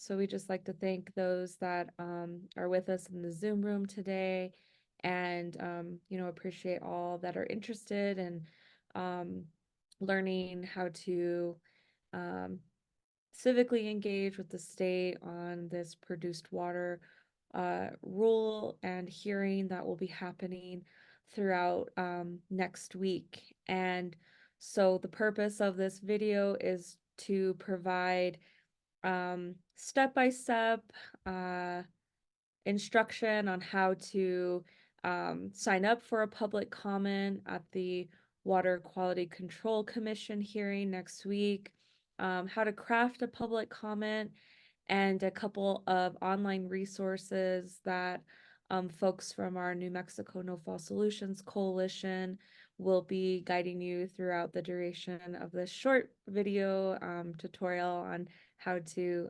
So we just like to thank those that are with us in the Zoom room today, and appreciate all that are interested in learning how to um, civically engage with the state on this produced water rule and hearing that will be happening throughout next week. And so the purpose of this video is to provide step-by-step instruction on how to sign up for a public comment at the Water Quality Control Commission hearing next week, how to craft a public comment, and a couple of online resources that folks from our New Mexico No Fall Solutions Coalition will be guiding you throughout the duration of this short video tutorial on how to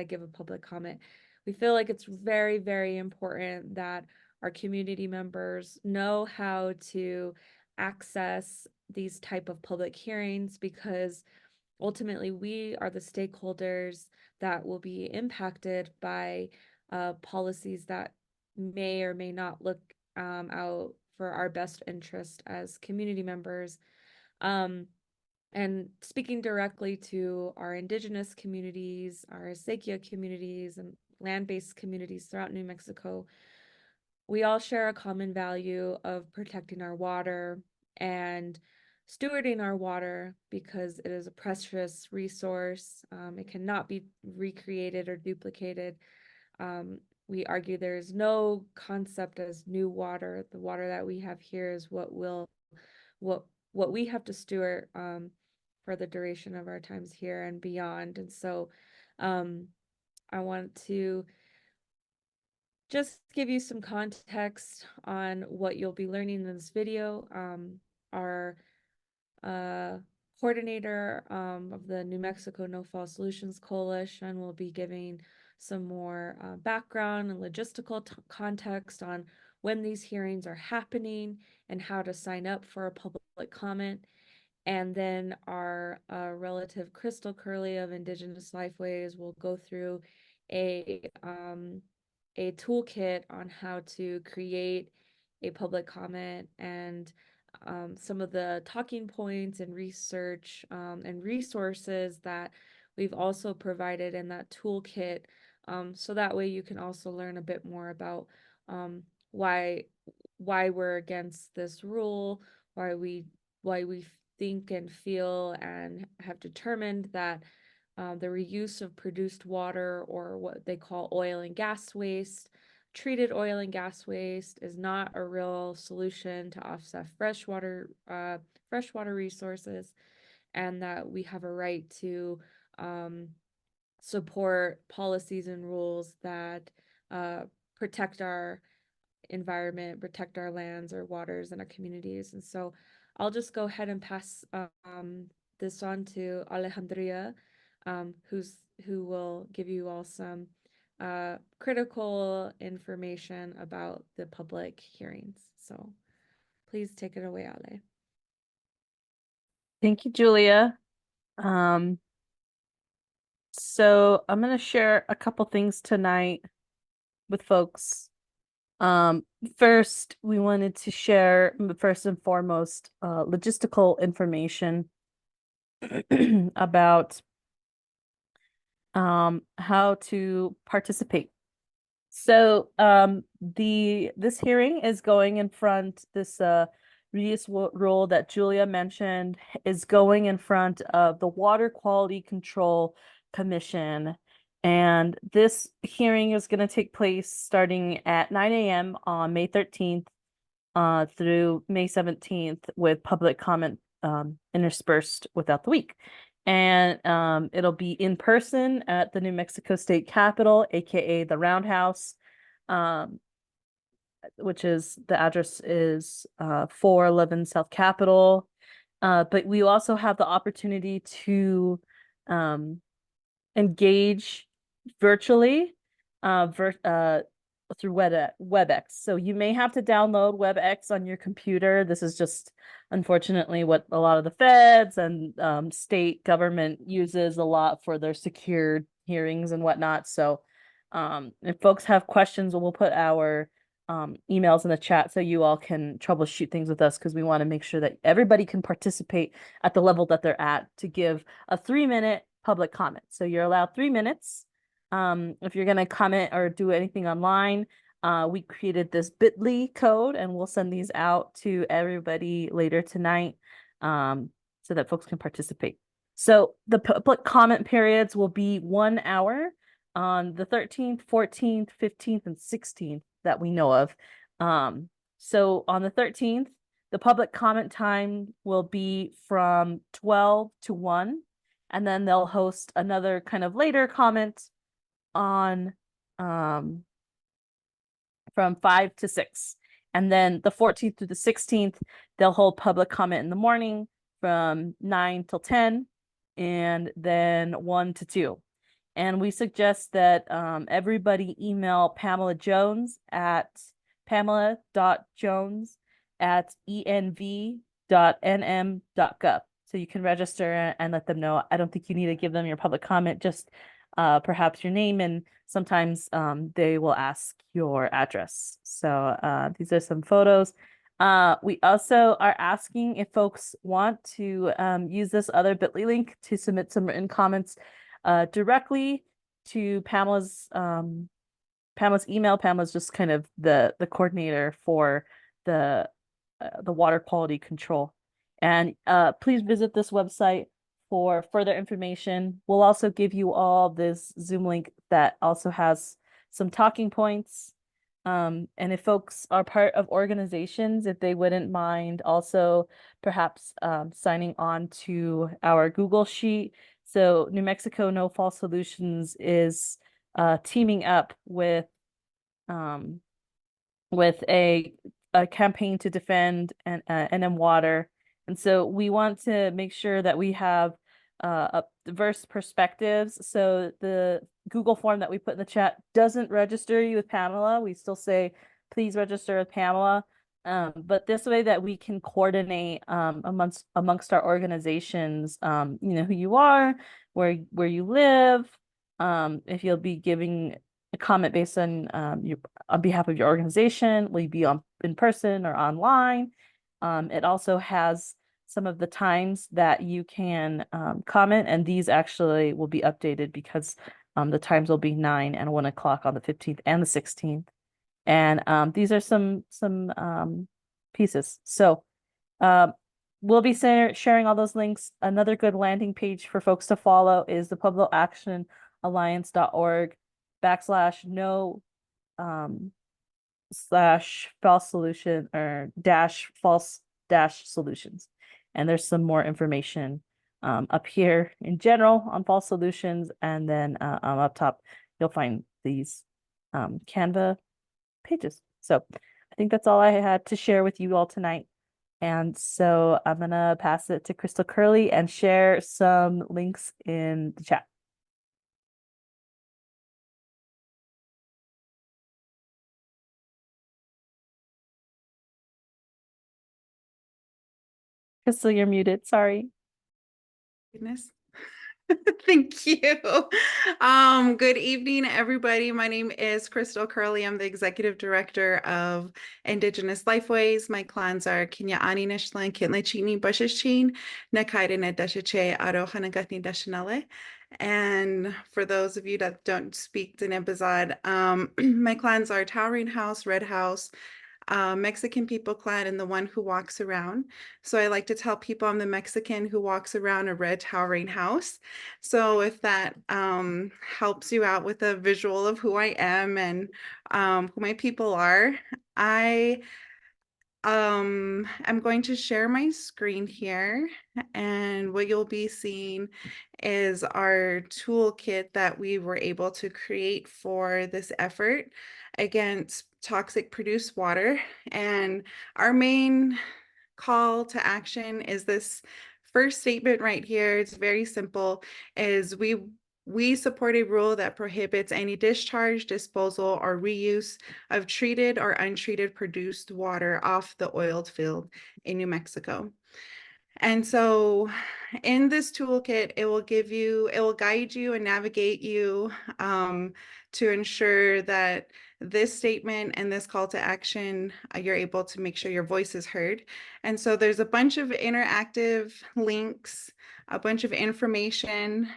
give a public comment. We feel like it's very, very important that our community members know how to access these type of public hearings, because ultimately we are the stakeholders that will be impacted by policies that may or may not look out for our best interest as community members. And speaking directly to our Indigenous communities, our Acequia communities, and land-based communities throughout New Mexico, we all share a common value of protecting our water and stewarding our water, because it is a precious resource. It cannot be recreated or duplicated. We argue there is no concept as new water. The water that we have here is what we have to steward for the duration of our times here and beyond. And so I want to just give you some context on what you'll be learning in this video. Our coordinator of the New Mexico No Fall Solutions Coalition will be giving some more background and logistical context on when these hearings are happening and how to sign up for a public comment. And then our relative Crystal Curley of Indigenous Lifeways will go through a toolkit on how to create a public comment, and some of the talking points and research and resources that we've also provided in that toolkit. So that way you can also learn a bit more about why we're against this rule, why we think and feel and have determined that the reuse of produced water, or what they call oil and gas waste, treated oil and gas waste, is not a real solution to offset freshwater resources, and that we have a right to support policies and rules that protect our environment, protect our lands, our waters, and our communities. And so I'll just go ahead and pass this on to Alejandria, who will give you all some critical information about the public hearings. So please take it away, Ale. Thank you, Julia. So I'm going to share a couple things tonight with folks. First, we wanted to share, first and foremost, logistical information about how to participate. So this hearing is going in front, this reuse rule that Julia mentioned is going in front of the Water Quality Control Commission. And this hearing is going to take place starting at 9 a.m. on May 13th through May 17th, with public comment interspersed without the week. And it'll be in person at the New Mexico State Capitol, aka the Roundhouse, which is, the address is 411 South Capitol. But we also have the opportunity to engage virtually through WebEx. So you may have to download WebEx on your computer. This is just, unfortunately, what a lot of the feds and state government uses a lot for their secured hearings and whatnot. So if folks have questions, we'll put our emails in the chat so you all can troubleshoot things with us because we want to make sure that everybody can participate at the level that they're at to give a 3-minute public comment. So you're allowed 3 minutes. If you're going to comment or do anything online, we created this bit.ly code and we'll send these out to everybody later tonight so that folks can participate. So the public comment periods will be 1 hour on the 13th, 14th, 15th, and 16th that we know of. So on the 13th, the public comment time will be from 12 to 1, and then they'll host another kind of later comment on from 5 to 6. And then the 14th through the 16th, they'll hold public comment in the morning from 9 till 10, and then 1 to 2. And we suggest that everybody email Pamela Jones at pamela.jones@env.nm.gov. So you can register and let them know. I don't think you need to give them your public comment, just perhaps your name, and sometimes they will ask your address. So these are some photos. We also are asking if folks want to use this other bit.ly link to submit some written comments directly to Pamela's email. Pamela's just kind of the coordinator for the water quality control. And please visit this website for further information. We'll also give you all this Zoom link that also has some talking points. And if folks are part of organizations, if they wouldn't mind also perhaps signing on to our Google Sheet. So New Mexico No Fall Solutions is teaming up with a campaign to defend NM water. And so we want to make sure that we have diverse perspectives. So the Google form that we put in the chat doesn't register you with Pamela. We still say, please register with Pamela. But this way that we can coordinate amongst our organizations, you know, who you are, where you live, if you'll be giving a comment based on on behalf of your organization, will you be in person or online? It also has some of the times that you can comment, and these actually will be updated because the times will be 9 and 1 o'clock on the 15th and the 16th. And these are some pieces. So we'll be sharing all those links. Another good landing page for folks to follow is the publicactionalliance.org/no /false solution or false solutions. And there's some more information up here in general on false solutions. And then up top, you'll find these Canva pages. So I think that's all I had to share with you all tonight. And so I'm going to pass it to Crystal Curley and share some links in the chat. Crystal, you're muted. Sorry. Goodness. Thank you. Good evening, everybody. My name is Crystal Curley. I'm the Executive Director of Indigenous Lifeways. My clans are Kinyaani Nishlan, Kinlechini, Bushishchin, Nakaidene Dashache, Arohanagatni Dashanale. And for those of you that don't speak Dinebazad, my clans are Towering House, Red House, Mexican people clan, and the one who walks around. So I like to tell people I'm the Mexican who walks around a red towering house. So if that helps you out with a visual of who I am and who my people are, I'm going to share my screen here, and what you'll be seeing is our toolkit that we were able to create for this effort against toxic produced water. And our main call to action is this first statement right here. It's very simple, is we support a rule that prohibits any discharge, disposal, or reuse of treated or untreated produced water off the oiled field in New Mexico. And so in this toolkit, it will guide you and navigate you to ensure that this statement and this call to action, you're able to make sure your voice is heard. And so there's a bunch of interactive links, a bunch of information,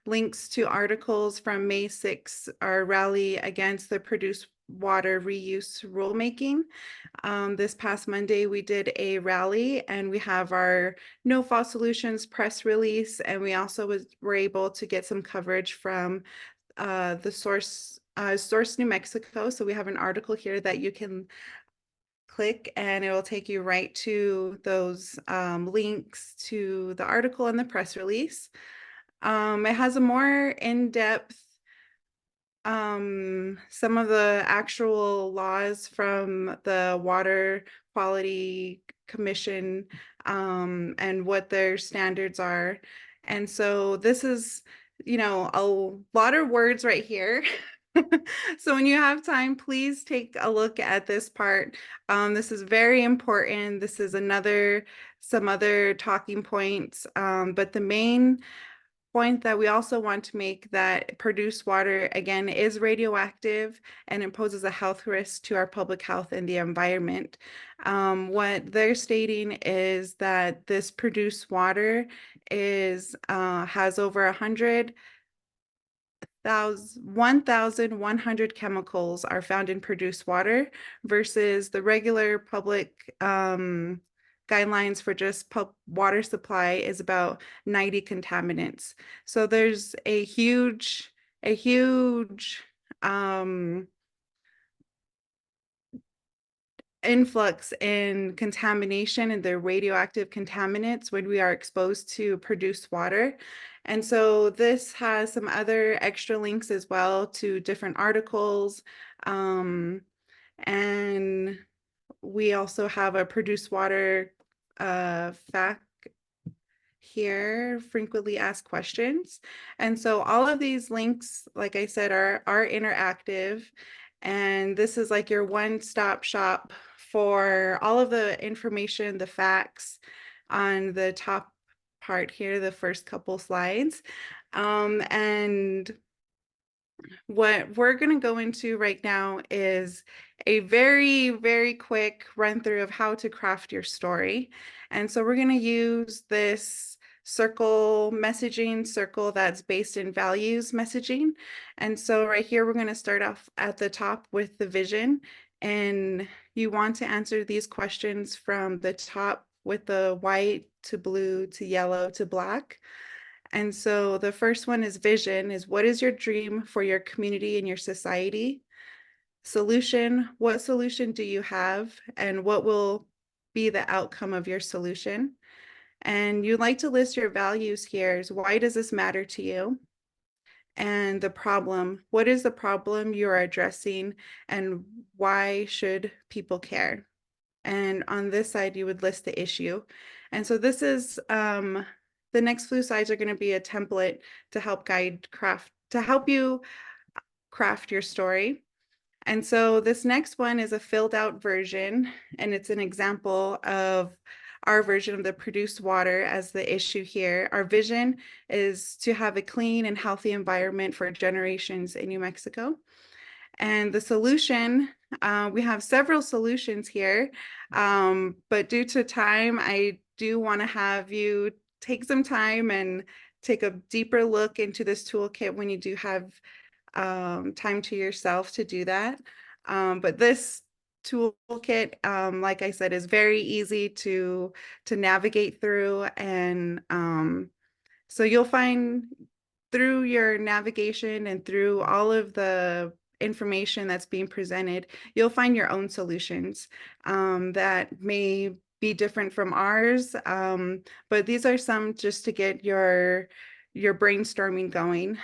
links to articles from May 6th, our rally against the produced water reuse rulemaking. This past Monday, we did a rally and we have our No Fall Solutions press release. And we also were able to get some coverage from the Source New Mexico. So we have an article here that you can click and it will take you right to those links to the article and the press release. It has a more in-depth some of the actual laws from the Water Quality Commission and what their standards are. And so this is, you know, a lot of words right here. So when you have time, please take a look at this part. This is very important. This is some other talking points, but the main point that we also want to make that produced water, again, is radioactive and it poses a health risk to our public health and the environment. What they're stating is that this produced water has over 1,100 chemicals are found in produced water versus the regular public guidelines for just water supply is about 90 contaminants. So there's a huge influx in contamination and the radioactive contaminants when we are exposed to produced water. And so this has some other extra links as well to different articles. And we also have a produced water fact here, frequently asked questions. And so all of these links, like I said, are interactive. And this is like your one-stop shop for all of the information, the facts on the top part here, the first couple slides. And what we're going to go into right now is a very, very quick run through of how to craft your story. And so we're going to use this messaging circle that's based in values messaging. And so right here, we're going to start off at the top with the vision. And you want to answer these questions from the top with the white to blue to yellow to black. And so the first one is vision, is what is your dream for your community and your society? Solution, what solution do you have and what will be the outcome of your solution? And you'd like to list your values here is why does this matter to you? And the problem, what is the problem you are addressing and why should people care? And on this side, you would list the issue. And so this is, the next few slides are going to be a template to help help you craft your story. And so this next one is a filled out version, and it's an example of our version of the produced water as the issue here. Our vision is to have a clean and healthy environment for generations in New Mexico. And the solution, we have several solutions here, but due to time, I do want to have you take some time and take a deeper look into this toolkit when you do have time to yourself to do that. But this toolkit, like I said, is very easy to navigate through. And so you'll find through your navigation and through all of the information that's being presented, you'll find your own solutions that may be different from ours. But these are some just to get your brainstorming going.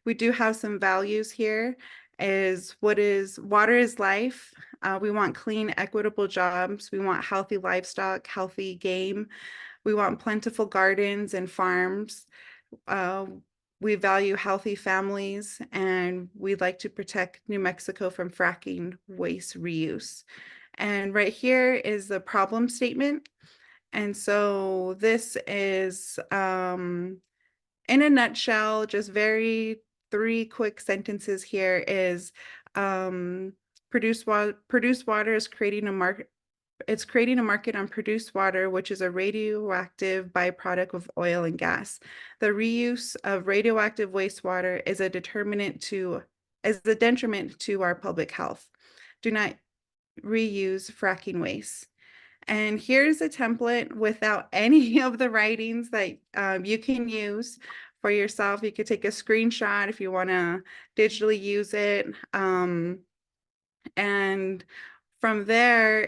We do have some values here is water is life. We want clean, equitable jobs. We want healthy livestock, healthy game. We want plentiful gardens and farms. We value healthy families, and we'd like to protect New Mexico from fracking waste reuse. And right here is the problem statement. And so this is, in a nutshell, just very 3 quick sentences here is, produced water is creating a market. It's creating a market on produced water, which is a radioactive byproduct of oil and gas. The reuse of radioactive wastewater is a determinant to, is a detriment to our public health. Do not reuse fracking waste. And here's a template without any of the writings that you can use for yourself. You could take a screenshot if you want to digitally use it. And from there,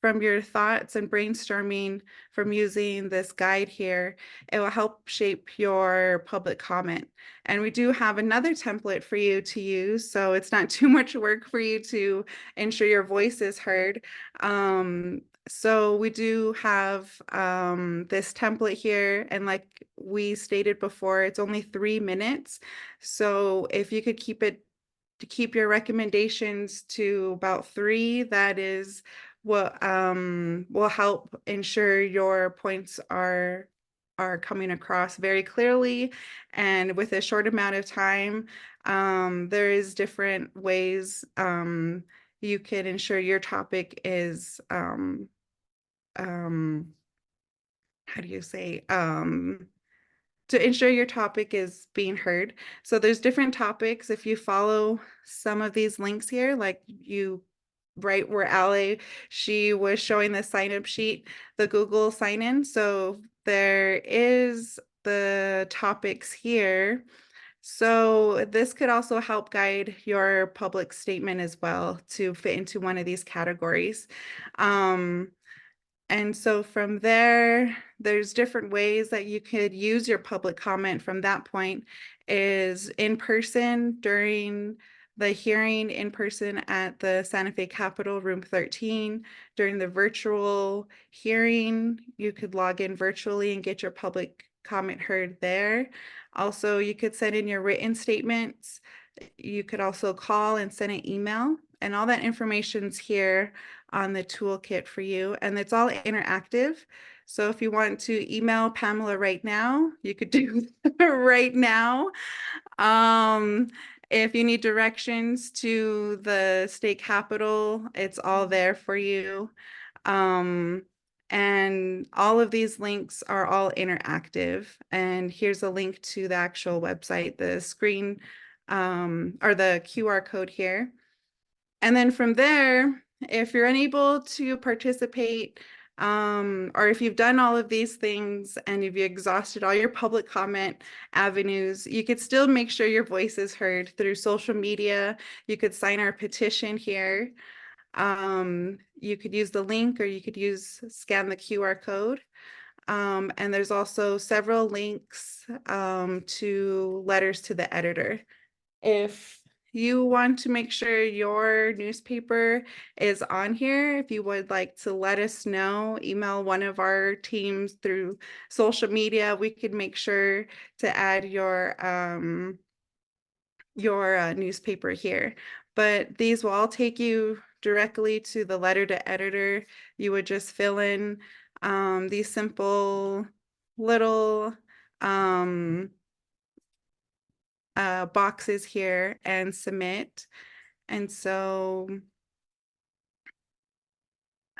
from your thoughts and brainstorming from using this guide here, it will help shape your public comment. And we do have another template for you to use, so it's not too much work for you to ensure your voice is heard. So we do have this template here, and like we stated before, it's only 3 minutes. So if you could keep your recommendations to about 3, that is what will help ensure your points are coming across very clearly and with a short amount of time. There is different ways you can ensure your topic is how do you say, to ensure your topic is being heard. So there's different topics. If you follow some of these links here, like you right where Ali, she was showing the sign up sheet, the Google sign in. So there is the topics here. So this could also help guide your public statement as well to fit into one of these categories. And so from there, there's different ways that you could use your public comment from that point is in person during the hearing, in person at the Santa Fe Capitol, room 13. During the virtual hearing, you could log in virtually and get your public comment heard there. Also, you could send in your written statements. You could also call and send an email, and all that information's here on the toolkit for you, and it's all interactive. So if you want to email Pamela right now, you could do that right now. If you need directions to the state capitol, it's all there for you. And all of these links are all interactive. And here's a link to the actual website, the screen, or the QR code here. And then from there, if you're unable to participate, or if you've done all of these things and if you exhausted all your public comment avenues, you could still make sure your voice is heard through social media. You could sign our petition here. You could use the link, or you could scan the QR code. And there's also several links to letters to the editor. If you want to make sure your newspaper is on here, if you would like to let us know, email one of our teams through social media, we could make sure to add your newspaper here. But these will all take you directly to the letter to editor. You would just fill in these simple little boxes here and submit. And so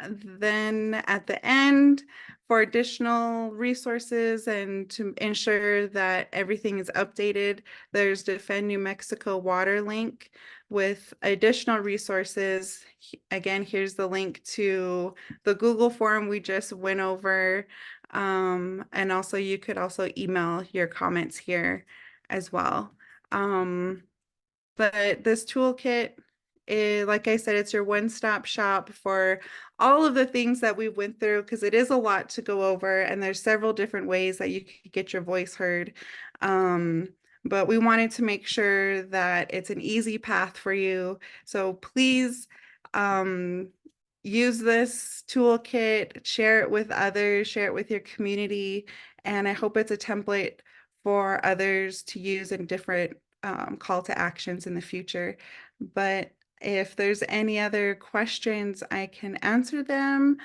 then at the end, for additional resources and to ensure that everything is updated, there's Defend New Mexico Water link with additional resources. Again, here's the link to the Google form we just went over. And also you could also email your comments here as well. But this toolkit, like I said, it's your one-stop shop for all of the things that we went through, because it is a lot to go over, and there's several different ways that you can get your voice heard. But we wanted to make sure that it's an easy path for you. So please use this toolkit, share it with others, share it with your community, and I hope it's a template for others to use in different call to actions in the future. But If there's any other questions, I can answer them.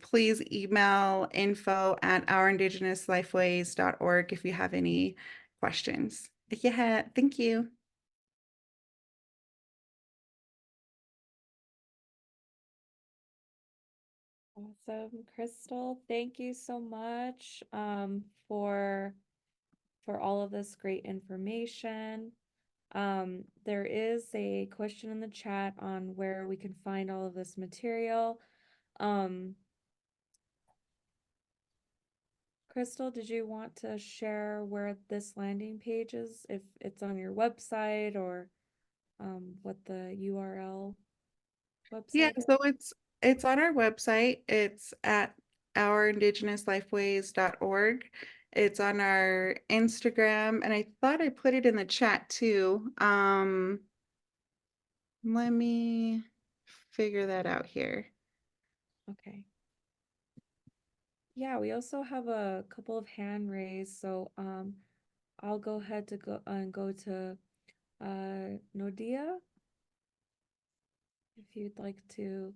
Please email info@ourindigenousLifeways.org if you have any questions. Yeah, thank you. Awesome, Crystal. Thank you so much for all of this great information. There is a question in the chat on where we can find all of this material. Crystal, did you want to share where this landing page is, if it's on your website, or what the URL Yeah, website is? so it's on our website. It's at ourindigenousLifeways.org. It's on our Instagram, and I thought I put it in the chat too. Let me figure that out here. Okay. Yeah, we also have a couple of hand raised, so I'll go ahead to go to Nodia, if you'd like to.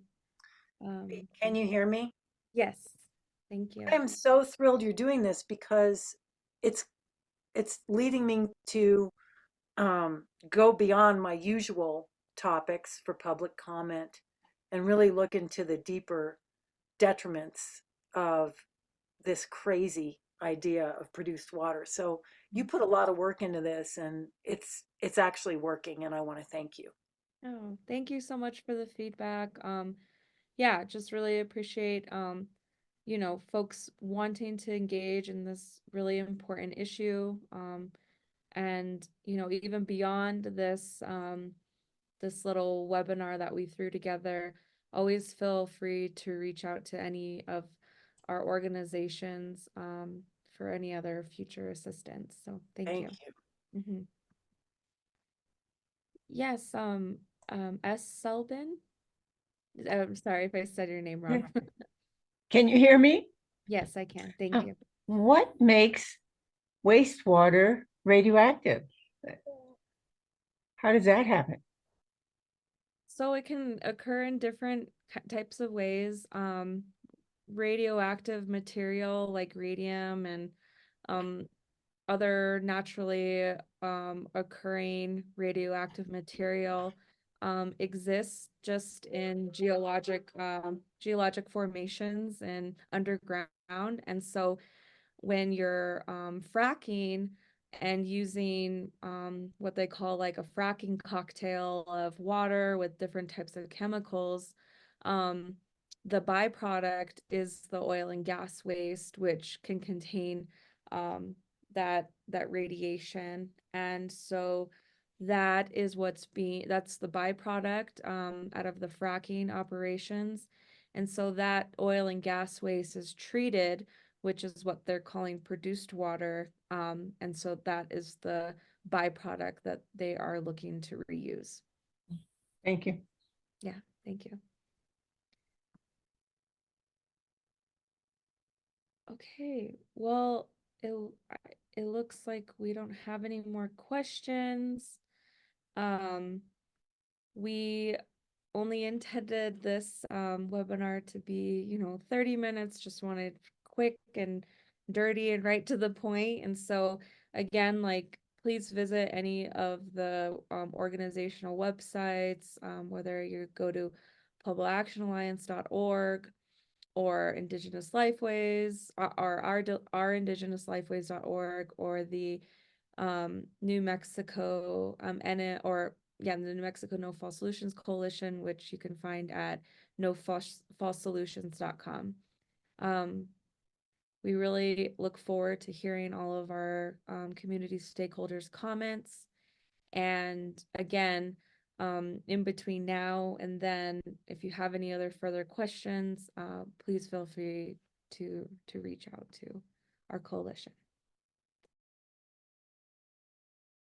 Can you hear me? Yes, thank you. I am so thrilled you're doing this because it's it's leading me to go beyond my usual topics for public comment and really look into the deeper detriments of this crazy idea of produced water. So you put a lot of work into this, and it's actually working, and I want to thank you. Oh, thank you so much for the feedback. Yeah, just really appreciate folks wanting to engage in this really important issue. And even beyond this little webinar that we threw together, always feel free to reach out to any of our organizations for any other future assistance. So thank you. Thank you. Mhm. Yes, S. Selbin. I'm sorry if I said your name wrong. Can you hear me? Yes, I can. Thank Oh. you. What makes wastewater radioactive? How does that happen? So it can occur in different types of ways. Radioactive material like radium and um, other naturally occurring radioactive material exists just in geologic formations and underground. And so when you're fracking and using what they call like a fracking cocktail of water with different types of chemicals, um, the byproduct is the oil and gas waste, which can contain that radiation. And so that's the byproduct out of the fracking operations. And so that oil and gas waste is treated, which is what they're calling produced water. And so that is the byproduct that they are looking to reuse. Thank you. Yeah, thank you. Okay, well, it, it looks like we don't have any more questions. We only intended this webinar to be, 30 minutes, just wanted quick and dirty and right to the point. And so again, like, please visit any of the organizational websites, whether you go to publicactionalliance.org or Indigenous Lifeways, or our indigenouslifeways.org, or the New Mexico the New Mexico No False Solutions Coalition, which you can find at nofalsesolutions.com. We really look forward to hearing all of our community stakeholders' comments. And again, in between now and then, if you have any other further questions, please feel free to reach out to our coalition.